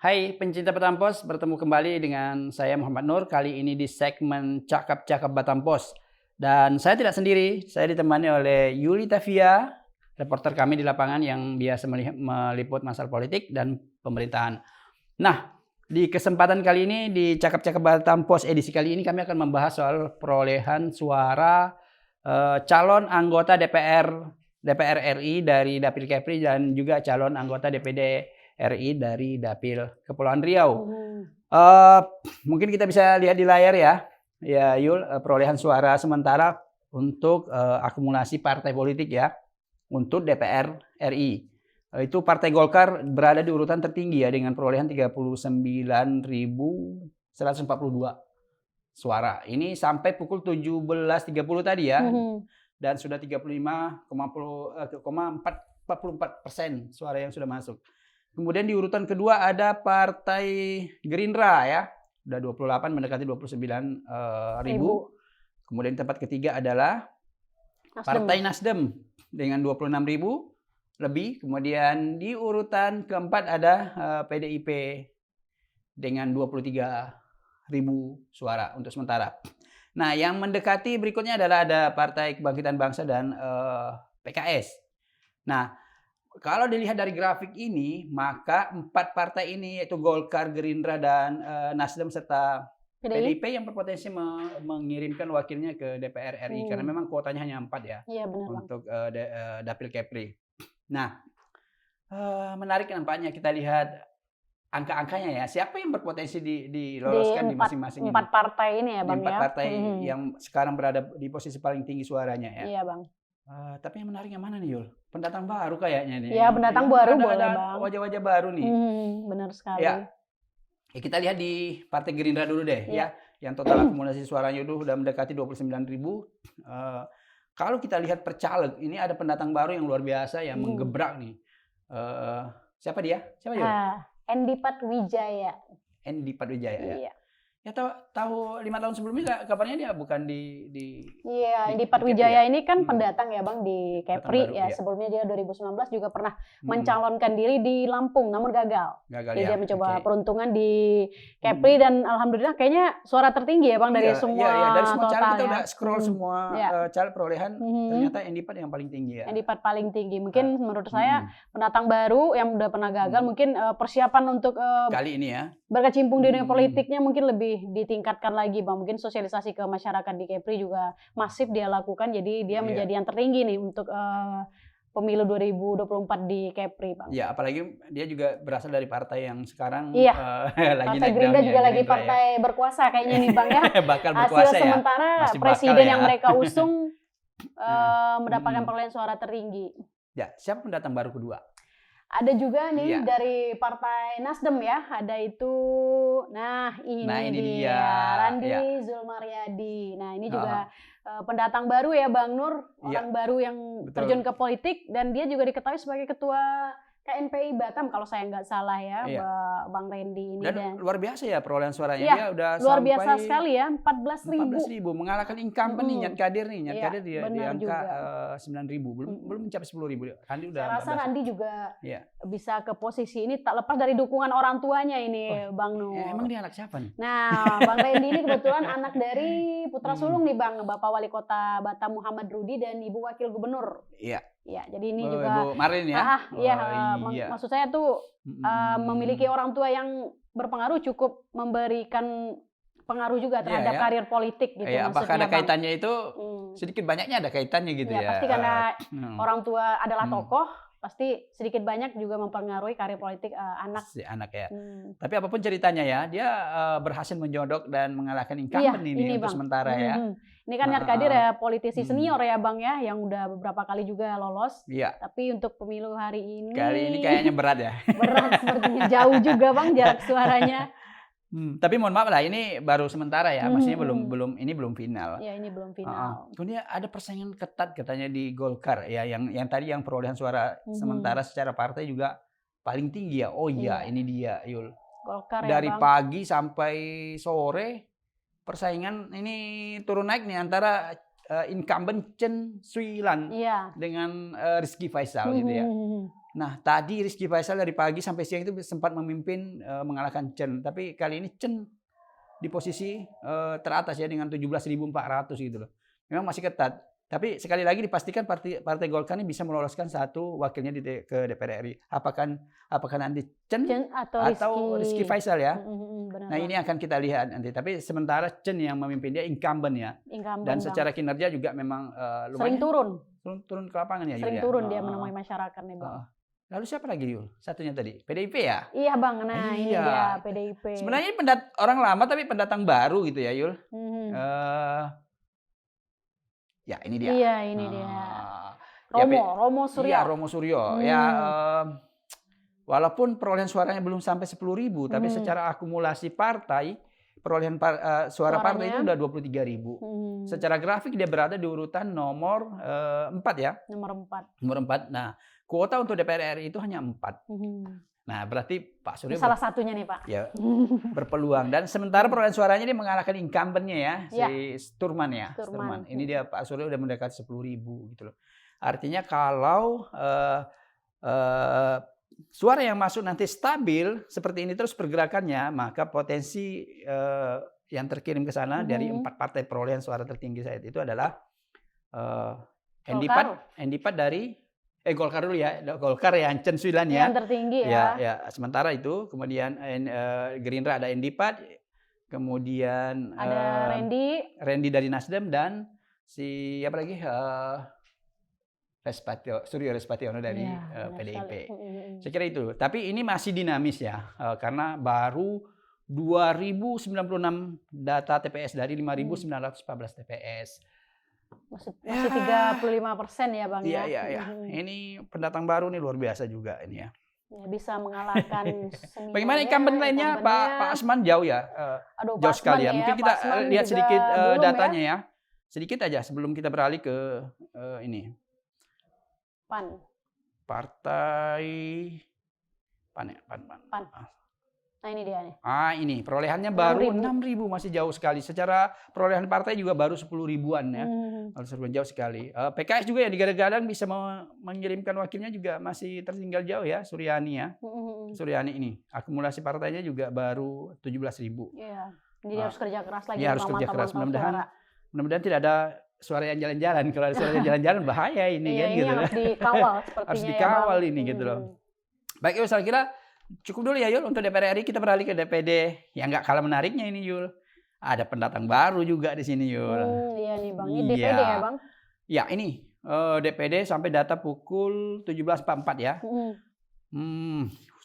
Hai pencinta Batampos, bertemu kembali dengan saya Muhammad Nur, kali ini di segmen Cakap-Cakap Batampos. Dan saya tidak sendiri, saya ditemani oleh Yuli Tavia, reporter kami di lapangan yang biasa meliput masalah politik dan pemerintahan. Nah, di kesempatan kali ini di Cakap-Cakap Batampos edisi kali ini kami akan membahas soal perolehan suara calon anggota DPR RI dari Dapil Kepri dan juga calon anggota DPD RI dari Dapil Kepulauan Riau. Mungkin kita bisa lihat di layar ya Yul, perolehan suara sementara untuk akumulasi partai politik ya untuk DPR RI. Itu Partai Golkar berada di urutan tertinggi ya dengan perolehan 39.142 suara. Ini sampai pukul 17.30 tadi ya. Dan sudah 35,44% suara yang sudah masuk. Kemudian di urutan kedua ada Partai Gerindra ya. Udah 28 mendekati 29.000. Kemudian tempat ketiga adalah Partai Nasdem dengan 26.000 lebih. Kemudian di urutan keempat ada PDIP dengan 23.000 suara untuk sementara. Nah, yang mendekati berikutnya adalah ada Partai Kebangkitan Bangsa dan PKS. Nah, kalau dilihat dari grafik ini, maka 4 partai ini yaitu Golkar, Gerindra, dan Nasdem serta PDIP yang berpotensi mengirimkan wakilnya ke DPR RI karena memang kuotanya hanya 4 ya. Iya, benar, untuk Dapil Kepri. Nah, menarik nampaknya kita lihat angka-angkanya ya. Siapa yang berpotensi diloloskan di masing-masing 4 partai ini ya, Bang, di 4 partai yang sekarang berada di posisi paling tinggi suaranya ya. Iya, Bang. Tapi yang menarik yang mana nih, Yul? Pendatang baru kayaknya nih. Iya, pendatang baru boleh, ada Bang. wajah-wajah baru nih. Benar sekali. Ya. Kita lihat di Partai Gerindra dulu deh ya. Yang total akumulasi suaranya itu sudah mendekati 29.000. Kalau kita lihat per caleg, ini ada pendatang baru yang luar biasa yang menggebrak nih. Siapa dia? Siapa Yul? Endi Patwijaya. Endi Patwijaya ya. Iya. Ya tahu 5 tahun sebelumnya kabarnya dia bukan Iya, Endi Patwijaya ini kan pendatang ya, Bang, di Kepri ya. Sebelumnya dia 2019 juga pernah mencalonkan diri di Lampung namun gagal. Jadi dia mencoba peruntungan di Kepri dan alhamdulillah kayaknya suara tertinggi ya, Bang, dari semua dari semua caleg kita ya. udah scroll semua caleg perolehan ternyata Endi Pat yang paling tinggi ya. Endi Pat paling tinggi. Mungkin menurut saya pendatang baru yang udah pernah gagal mungkin persiapan untuk kali ini ya berkecimpung di dunia politiknya mungkin lebih ditingkatkan lagi, Bang. Mungkin sosialisasi ke masyarakat di Kepri juga masif dia lakukan, jadi dia menjadi yang tertinggi nih untuk pemilu 2024 di Kepri, Bang. Ya, apalagi dia juga berasal dari partai yang sekarang lagi Partai Gerindra juga lagi partai berkuasa kayaknya nih, Bang ya. Bakal berkuasa hasil sementara Masih presiden bakal, yang mereka usung mendapatkan perolehan suara tertinggi. Ya, siapa pendatang baru kedua? Ada juga nih dari Partai Nasdem ya, ada itu, ini dia Randi Zulmaryadi. Nah, ini juga pendatang baru ya, Bang Nur, orang baru yang terjun ke politik dan dia juga diketahui sebagai ketua KNPI Batam kalau saya nggak salah ya, Bang Randy ini. Dan luar biasa ya perolehan suaranya, dia udah luar sampai biasa sekali ya, 14.000 mengalahkan incumbent nih Nyat Kadir nih. Nyat Kadir di angka 9.000, belum mencapai 10.000. Randi udah. Saya rasa Randi juga bisa ke posisi ini tak lepas dari dukungan orang tuanya ini, Bang Nur. Emang dia anak siapa nih? Nah, Bang Randy ini kebetulan anak dari putra sulung nih, Bang, Bapak Wali Kota Batam Muhammad Rudi dan Ibu Wakil Gubernur. Iya, jadi ini juga Ibu Marin ya. Maksud saya tuh memiliki orang tua yang berpengaruh cukup memberikan pengaruh juga terhadap karir politik gitu. Apakah ada kaitannya itu sedikit banyaknya ada kaitannya gitu ya. Pasti karena orang tua adalah tokoh, pasti sedikit banyak juga mempengaruhi karir politik anak. Si anak ya. Tapi apapun ceritanya ya, dia berhasil menjodok dan mengalahkan incumbent ini untuk sementara ya. Ini kan Nyat Kadir ya politisi senior ya, Bang ya, yang udah beberapa kali juga lolos. Tapi untuk pemilu hari ini kayaknya berat ya. Berat sepertinya, jauh juga, Bang, jarak suaranya. Tapi mohon maaf lah, ini baru sementara ya, maksudnya belum final. Ya, ini belum final. Kemudian ada persaingan ketat katanya di Golkar ya, yang tadi yang perolehan suara sementara secara partai juga paling tinggi ya. Ini dia, Yul. Golkar dari ya, Bang. Pagi sampai sore persaingan ini turun naik nih antara incumbent Chen Shui-lan dengan Rizky Faisal gitu ya. Nah, tadi Rizky Faisal dari pagi sampai siang itu sempat memimpin mengalahkan Chen, tapi kali ini Chen di posisi teratas ya dengan 17.400 gitu loh. Memang masih ketat. Tapi sekali lagi dipastikan Partai Golkar ini bisa meloloskan satu wakilnya ke DPR RI. Apakah nanti Chen atau Rizky Faisal ya? Nah, ini akan kita lihat nanti. Tapi sementara Chen yang memimpin, dia incumbent ya. Dan secara kinerja juga memang lumayan. Sering turun ke lapangan ya. Sering turun dia menemui masyarakat nih Bang. Lalu siapa lagi Yul? Satunya tadi PDIP ya? Iya Bang, nah ini dia PDIP. Sebenarnya ini orang lama tapi pendatang baru gitu ya Yul. Ya ini dia. Iya ini dia. Romo Suryo. Iya Romo Suryo. Ya walaupun perolehan suaranya belum sampai 10.000, tapi secara akumulasi partai perolehan suara partai itu udah 23.000. Secara grafik dia berada di urutan nomor 4 ya. Nomor 4. Nah, kuota untuk DPR RI itu hanya 4. Nah, berarti Pak Suryo salah satunya nih Pak. Ya, berpeluang. Dan sementara perolehan suaranya dia mengalahkan incumbent-nya ya, si Sturman ya. Sturman. Ini dia Pak Suryo udah mendekati 10.000 gitu loh. Artinya kalau suara yang masuk nanti stabil seperti ini terus pergerakannya, maka potensi yang terkirim ke sana dari 4 partai perolehan suara tertinggi saat itu adalah Endipat dari Golkar dulu ya, Golkar yang Chen Shui-lan ya. Yang tertinggi ya. Ya, sementara itu kemudian Gerindra ada Endipat, kemudian ada Randy dari Nasdem dan si apa lagi? Suryo Respationo dari PDIP. Saya kira itu. Tapi ini masih dinamis ya, karena baru 2.096 data TPS dari 5.914 TPS. Masih 35% ya Bang ya. Iya. Ini pendatang baru nih luar biasa juga ini ya. Bisa mengalahkan bagaimana incumbent lainnya Pak Asman jauh ya. Jauh sekali ya. Mungkin kita lihat sedikit datanya ya. Sedikit aja sebelum kita beralih ke ini. Partai PAN. Nah ini dia nih. Ini perolehannya baru 6.000, masih jauh sekali. Secara perolehan partai juga baru 10.000-an ya. Jauh sekali. PKS juga yang digadang-gadang bisa mengirimkan wakilnya juga masih tertinggal jauh ya, Suryani ya. Suryani ini akumulasi partainya juga baru 17.000. Iya. Jadi harus kerja keras lagi. Iya, harus kerja keras. Mudah-mudahan tidak ada suara yang jalan-jalan. Kalau ada suara yang jalan-jalan bahaya ini kan ini gitu. Harus dikawal sepertinya. Harus dikawal ini gitu loh. Baik, Yul, saya kira cukup dulu ya Yul untuk DPR RI. Kita beralih ke DPD yang nggak kalah menariknya ini Yul. Ada pendatang baru juga di sini Yul. Iya nih Bang. Ini DPD ya Bang? Ya ini DPD sampai data pukul 17.44 ya.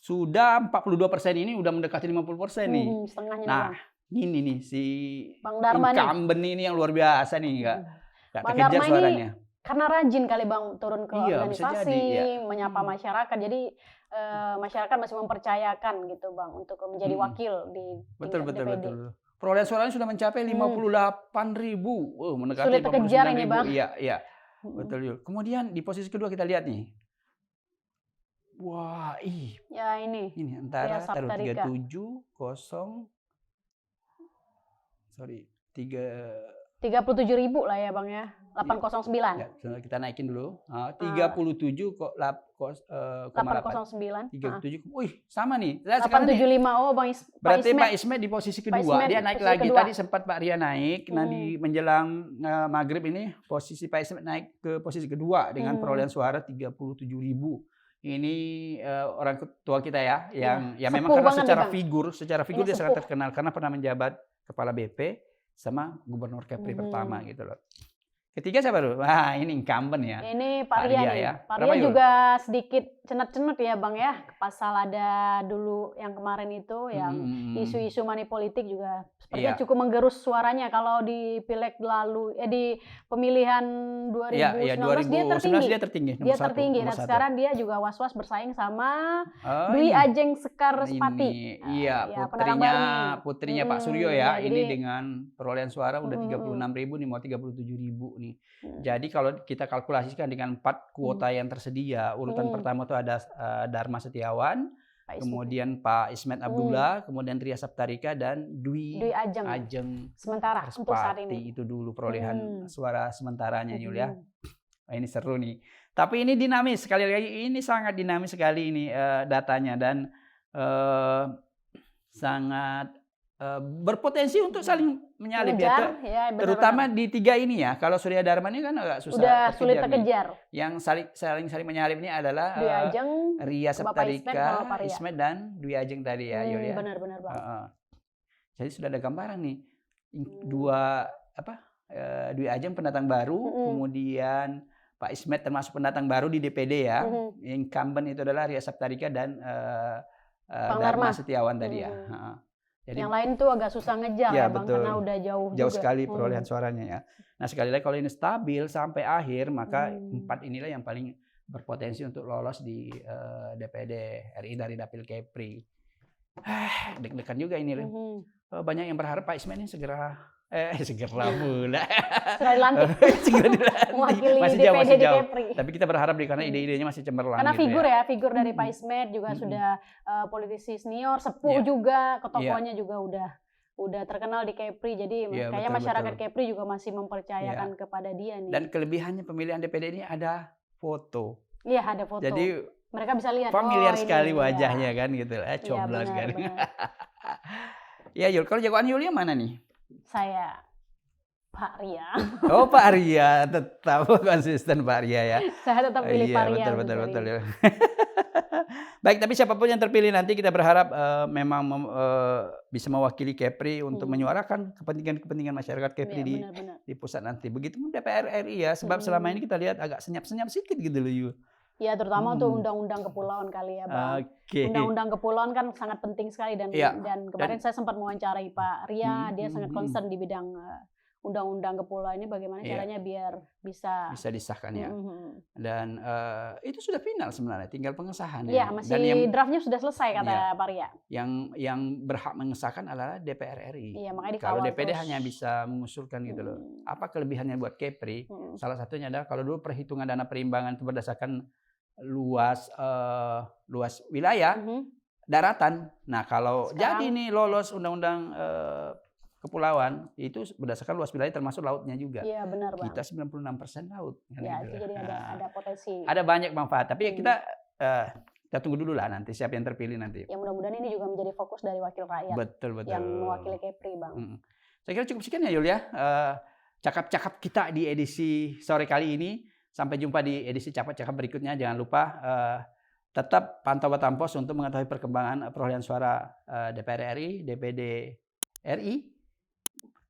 Sudah 42% ini udah mendekati 50% nih. Setengahnya nah, Bang. Ini nih si Bang Dharma incumbent ini yang luar biasa nih nggak Bang kekejar Dharma suaranya. Karena rajin kali Bang turun ke organisasi, menyapa masyarakat. Jadi masyarakat masih mempercayakan gitu Bang untuk menjadi wakil di betul. Perolehan suaranya sudah mencapai 58.000. Mendekati sudah terkejar ini Bang. Iya. Betul Yul. Kemudian di posisi kedua kita lihat nih. Wah, ya ini. Ini antara 37.000 lah ya Bang ya. 809. Ya, kita naikin dulu. 37 kok 809. 37. Wih, sama nih. 875 Bang Ismet. Berarti Pak Ismet di posisi kedua. Dia naik lagi. Tadi sempat Pak Ria naik. Nanti menjelang maghrib ini posisi Pak Ismet naik ke posisi kedua dengan perolehan suara 37.000. Ini orang ketua kita ya, yang memang karena secara figur dia sangat terkenal karena pernah menjabat kepala BP sama gubernur Kepri pertama gitu loh. Ketiga siapa tuh? Wah, ini incumbent ya. Ini Pak Ria nih. Ya. Pak Ria juga sedikit cenut-cenut ya Bang ya. Pasal ada dulu yang kemarin itu yang isu-isu money politik juga sepertinya cukup menggerus suaranya kalau di pileg lalu di pemilihan 2019 dia tertinggi. Dia tertinggi. Dan sekarang dia juga was-was bersaing sama Dwi Ajeng Sekar Spati. Putrinya Pak Suryo ya. Ini dengan perolehan suara udah 36.000 nih mau 37.000 nih. Jadi kalau kita kalkulasikan dengan 4 kuota yang tersedia, urutan pertama itu ada Dharma Setiawan, kemudian Pak Ismet Abdullah, kemudian Ria Saptarika dan Dwi Ajeng. Sementara untuk saat ini. Itu dulu perolehan suara sementaranya Yul ya. Ini seru nih. Tapi ini dinamis sekali lagi, ini sangat dinamis sekali ini datanya dan sangat berpotensi untuk saling menyalip ya, terutama di 3 ini ya. Kalau Surya Dharma ini kan agak susah, udah sulit terkejar. Yang saling menyalip ini adalah Dwi Ajeng, Ria Saptarika, Ismet dan Dwi Ajeng tadi ya, Yul ya. Benar-benar Bang. Jadi sudah ada gambaran nih, dua Dwi Ajeng pendatang baru, kemudian Pak Ismet termasuk pendatang baru di DPD ya. Incumbent itu adalah Ria Saptarika dan Dharma Setiawan tadi ya. Jadi, yang lain tuh agak susah ngejar ya Bang, karena udah jauh juga. Sekali perolehan suaranya ya. Nah sekali lagi kalau ini stabil sampai akhir, maka 4 inilah yang paling berpotensi untuk lolos di DPD RI dari Dapil Kepri. Deg-degan juga ini. Banyak yang berharap Pak Ismet ini segera pula. Segera dilantik. Masih jauh. Tapi kita berharap karena ide-idenya masih cemerlang. Karena figur dari Pak Ismet juga sudah politisi senior, sepuh juga, tokohnya juga udah terkenal di Kepri. Jadi kayaknya masyarakat Kepri juga masih mempercayakan kepada dia nih. Dan kelebihannya pemilihan DPD ini ada foto. Iya, ada foto. Jadi mereka bisa lihat familiar sekali wajahnya kan gitu. Coblos kan. Ya Yul, kalau jagoan Yul mana nih? Saya Pak Ria. Oh Pak Ria, tetap konsisten Pak Ria ya. Saya tetap pilih Pak Ria. Betul. Baik, tapi siapapun yang terpilih nanti kita berharap memang bisa mewakili Kepri untuk menyuarakan kepentingan masyarakat Kepri di pusat nanti. Begitu DPR RI ya, sebab selama ini kita lihat agak senyap-senyap sedikit gitu loh Yul. Ya terutama untuk undang-undang kepulauan kali ya Bang. Undang-undang kepulauan kan sangat penting sekali dan kemarin saya sempat mewawancarai Pak Ria, dia sangat concern di bidang undang-undang kepulauan ini bagaimana caranya biar bisa disahkan ya. Dan itu sudah final sebenarnya, tinggal pengesahan ya. Masih draftnya sudah selesai kata Pak Ria. Yang berhak mengesahkan adalah DPR RI. Iya, makanya kalau DPD hanya bisa mengusulkan gitu loh. Apa kelebihannya buat Kepri? Salah satunya adalah kalau dulu perhitungan dana perimbangan itu berdasarkan luas wilayah, daratan. Nah kalau jadi nih lolos undang-undang kepulauan itu berdasarkan luas wilayah termasuk lautnya juga. Iya benar Bang. Kita 96% laut. Ya itu jadi ada potensi. Ada banyak manfaat. Tapi kita tunggu dulu lah nanti siapa yang terpilih nanti. Ya mudah-mudahan ini juga menjadi fokus dari wakil rakyat. Betul. Yang mewakili Kepri Bang. Saya kira cukup sekian ya Yul ya. Cakap-cakap kita di edisi sore kali ini. Sampai jumpa di edisi cakap-cakap berikutnya. Jangan lupa tetap pantau Batam Pos untuk mengetahui perkembangan perolehan suara DPR RI, DPD RI.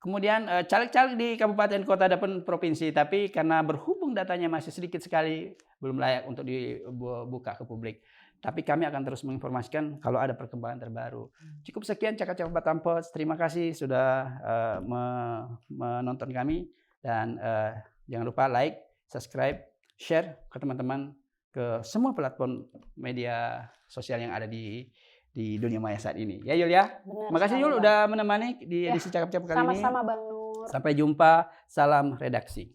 Kemudian caleg-caleg di kabupaten, kota, dan provinsi. Tapi karena berhubung datanya masih sedikit sekali, belum layak untuk dibuka ke publik. Tapi kami akan terus menginformasikan kalau ada perkembangan terbaru. Cukup sekian cakap-cakap Batam Pos. Terima kasih sudah menonton kami. Dan jangan lupa like, subscribe, share ke teman-teman ke semua platform media sosial yang ada di dunia maya saat ini. Ya Yul ya. Makasih Yul udah menemani di edisi cakap-cakap kali ini. Sama-sama Bang Nur. Sampai jumpa. Salam redaksi.